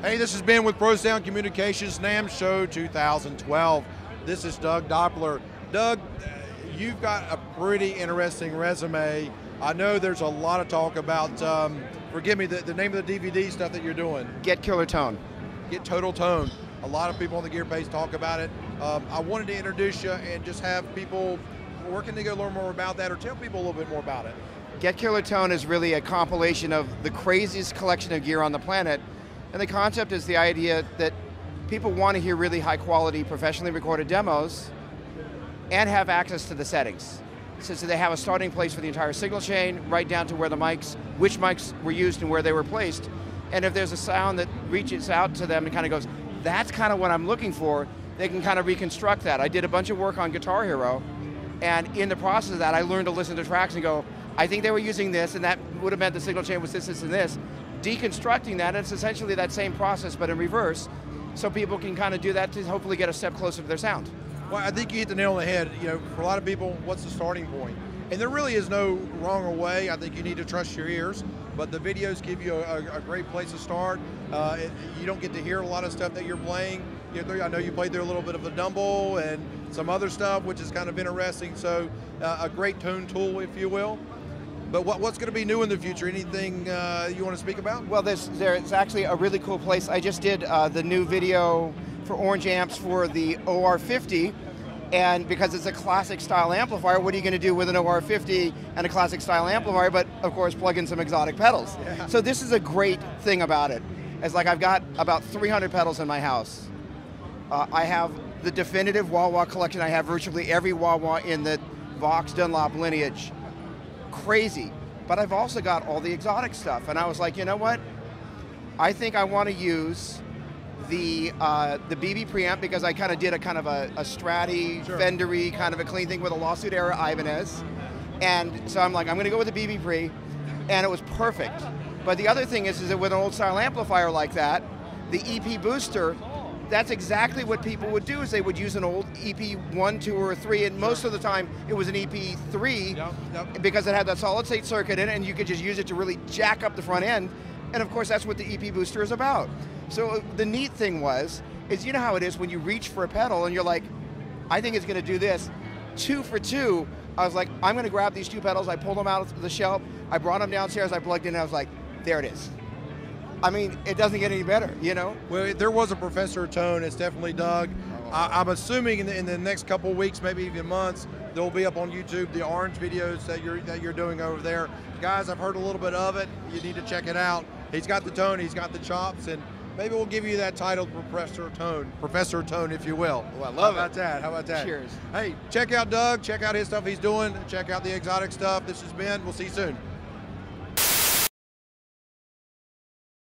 Hey, this has been with Pro Sound Communications NAMM Show 2012. This is Doug Doppler. Doug, you've got a pretty interesting resume. I know there's a lot of talk about, forgive me, the name of the DVD stuff that you're doing. Get Killer Tone. Get Total Tone. A lot of people on the gear page talk about it. I wanted to introduce you and just have people working to go learn more about that, or tell people a little bit more about it. Get Killer Tone is really a compilation of the craziest collection of gear on the planet. And the concept is the idea that people want to hear really high quality, professionally recorded demos and have access to the settings. So they have a starting place for the entire signal chain, right down to where the mics, which mics were used and where they were placed. And if there's a sound that reaches out to them and kind of goes, that's kind of what I'm looking for, they can kind of reconstruct that. I did a bunch of work on Guitar Hero, and in the process of that, I learned to listen to tracks and go, I think they were using this, and that would have meant the signal chain was this, this, and this. Deconstructing that, and it's essentially that same process, but in reverse, so people can kind of do that to hopefully get a step closer to their sound. Well, I think you hit the nail on the head. You know, for a lot of people, what's the starting point? And there really is no wrong or way. I think you need to trust your ears, but the videos give you a great place to start. You don't get to hear a lot of stuff that you're playing. I know you played there a little bit of the Dumble and some other stuff, which is kind of interesting. So a great tone tool, if you will. But what's going to be new in the future? Anything you want to speak about? Well, there's actually a really cool place. I just did the new video for orange amps for the OR50, and because it's a classic style amplifier, what are you going to do with an OR50 and a classic style amplifier, but of course plug in some exotic pedals. Yeah. So this is a great thing about it. It's like I've got about 300 pedals in my house. I have the definitive wah-wah collection. I have virtually every wah-wah in the Vox Dunlop lineage. Crazy, but I've also got all the exotic stuff, and I was like, you know what? I think I want to use the BB preamp, because I kind of did a Stratty, sure, Fender-y, kind of a clean thing with a lawsuit era Ibanez, and so I'm like, I'm going to go with the BB pre, and it was perfect. But the other thing is that with an old style amplifier like that, the EP booster, that's exactly what people would do, is they would use an old EP 1, 2, or 3, and most of the time it was an EP 3, Yep. because it had that solid state circuit in it, and you could just use it to really jack up the front end, and of course that's what the EP booster is about. So the neat thing is you know how it is when you reach for a pedal and you're like, I think it's going to do this. 2 for 2, I was like, I'm going to grab these 2 pedals, I pulled them out of the shelf, I brought them downstairs, I plugged in, and I was like, there it is. I mean, it doesn't get any better, you know? Well, there was a Professor Tone. It's definitely Doug. I'm assuming in the next couple of weeks, maybe even months, they'll be up on YouTube, the orange videos that you're doing over there. Guys, I've heard a little bit of it. You need to check it out. He's got the tone, he's got the chops, and maybe we'll give you that title, Professor Tone, if you will. Oh, I love it. How about that? How about that? Cheers. Hey, check out Doug. Check out his stuff he's doing. Check out the exotic stuff. This has been. We'll see you soon.